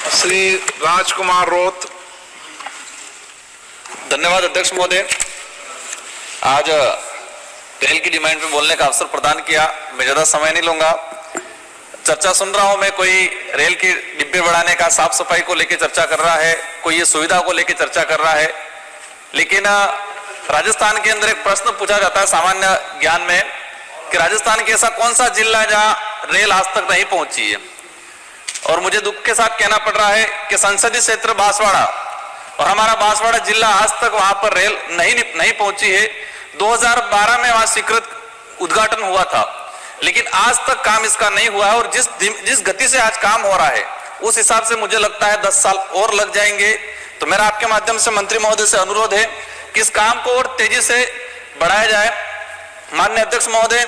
श्री राजकुमार रोत। धन्यवाद अध्यक्ष महोदय। आज रेल की डिमांड पे बोलने का अवसर प्रदान किया। मैं ज्यादा समय नहीं लूंगा। चर्चा सुन रहा हूं मैं, कोई रेल की डिब्बे बढ़ाने का, साफ सफाई को लेकर चर्चा कर रहा है, कोई ये सुविधा को लेकर चर्चा कर रहा है। लेकिन राजस्थान के अंदर एक प्रश्न पूछा जाता है सामान्य ज्ञान में कि राजस्थान के ऐसा कौन सा जिला है जहां रेल आज तक नहीं पहुंची है। और मुझे दुख के साथ कहना पड़ रहा है कि संसदीय क्षेत्र बांसवाड़ा और हमारा बांसवाड़ा जिला आज तक वहां पर रेल नहीं पहुंची है। 2012 में वहां स्वीकृत उद्घाटन हुआ था, लेकिन आज तक काम इसका नहीं हुआ है। और जिस गति से आज काम हो रहा है उस हिसाब से मुझे लगता है 10 साल और लग जाएंगे। तो मेरा आपके माध्यम से मंत्री महोदय से अनुरोध है कि इस काम को और तेजी से बढ़ाया जाए। माननीय अध्यक्ष महोदय,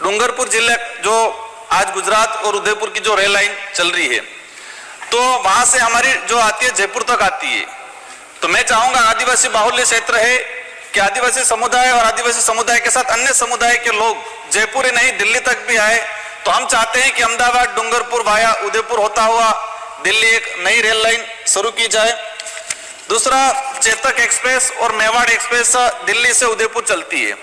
डूंगरपुर जिले जो आज गुजरात और उदयपुर की जो रेल लाइन चल रही है, तो वहां से हमारी जो आती है जयपुर तक आती है। तो मैं चाहूंगा, आदिवासी बाहुल्य क्षेत्र है कि आदिवासी समुदाय और आदिवासी समुदाय के साथ अन्य समुदाय के लोग जयपुर ही नहीं दिल्ली तक भी आए। तो हम चाहते हैं कि अहमदाबाद डूंगरपुर वाया उदयपुर होता हुआ दिल्ली एक नई रेल लाइन शुरू की जाए। दूसरा, चेतक एक्सप्रेस और मेवाड़ एक्सप्रेस दिल्ली से उदयपुर चलती है,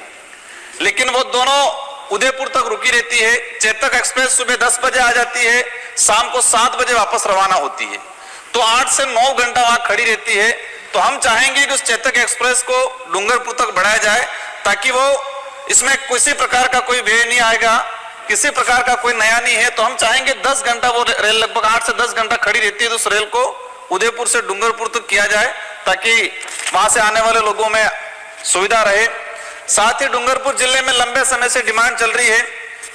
लेकिन वो दोनों उदयपुर तक रुकी रहती है। चेतक एक्सप्रेस सुबह 10 बजे आ जाती है, शाम को 7 बजे वापस रवाना होती है, तो 8 से 9 घंटा वहां खड़ी रहती है। तो हम चाहेंगे कि उस चेतक एक्सप्रेस को डूंगरपुर तक बढ़ाया जाए, ताकि वो इसमें किसी प्रकार का कोई व्यय नहीं आएगा, किसी प्रकार का कोई नया नहीं है। तो हम चाहेंगे 10 घंटा, वो रेल लगभग 8 से 10 घंटा खड़ी रहती है, तो उस रेल को उदयपुर से डूंगरपुर तक किया जाए, ताकि वहां से आने वाले लोगों में सुविधा रहे। साथ ही डूंगरपुर जिले में लंबे समय से डिमांड चल रही है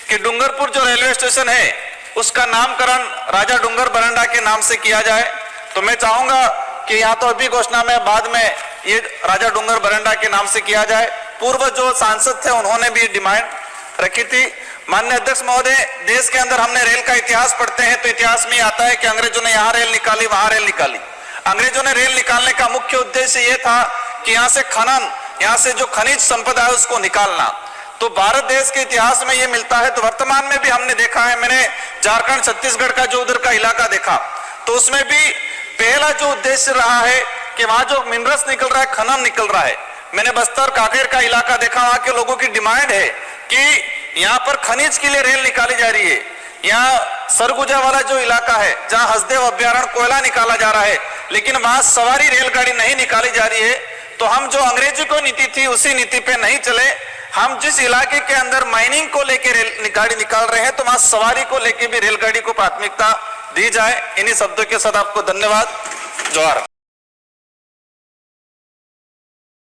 कि डूंगरपुर जो रेलवे स्टेशन है उसका नामकरण राजा डूंगर बरंडा के नाम से किया जाए। तो मैं चाहूंगा कि यहाँ तो अभी घोषणा में, बाद में ये राजा डूंगर बरंडा के नाम से किया जाए। पूर्व जो सांसद थे उन्होंने भी डिमांड रखी थी। माननीय अध्यक्ष महोदय, देश के अंदर हमने रेल का इतिहास पढ़ते हैं तो इतिहास में आता है कि अंग्रेजों ने यहाँ रेल निकाली, वहां रेल निकाली। अंग्रेजों ने रेल निकालने का मुख्य उद्देश्य ये था कि यहाँ से खनन, यहाँ से जो खनिज संपदा है उसको निकालना। तो भारत देश के इतिहास में ये मिलता है। तो वर्तमान में भी हमने देखा है, मैंने झारखंड छत्तीसगढ़ का जो उधर का इलाका देखा, तो उसमें भी पहला जो उद्देश्य रहा है कि वहां जो मिनरल्स निकल रहा है, खनन निकल रहा है। मैंने बस्तर कांकेर का इलाका देखा, वहां के लोगों की डिमांड है कि यहाँ पर खनिज के लिए रेल निकाली जा रही है। यहाँ सरगुजा वाला जो इलाका है जहाँ हसदेव अभ्यारण्य कोयला निकाला जा रहा है, लेकिन वहां सवारी रेलगाड़ी नहीं निकाली जा रही है। तो हम जो अंग्रेजी को नीति थी उसी नीति पे नहीं चले। हम जिस इलाके के अंदर माइनिंग को लेकर रेलगाड़ी निकाल रहे हैं, तो वहां सवारी को लेकर भी रेलगाड़ी को प्राथमिकता दी जाए। इन्हीं शब्दों के साथ आपको धन्यवाद। जोहार।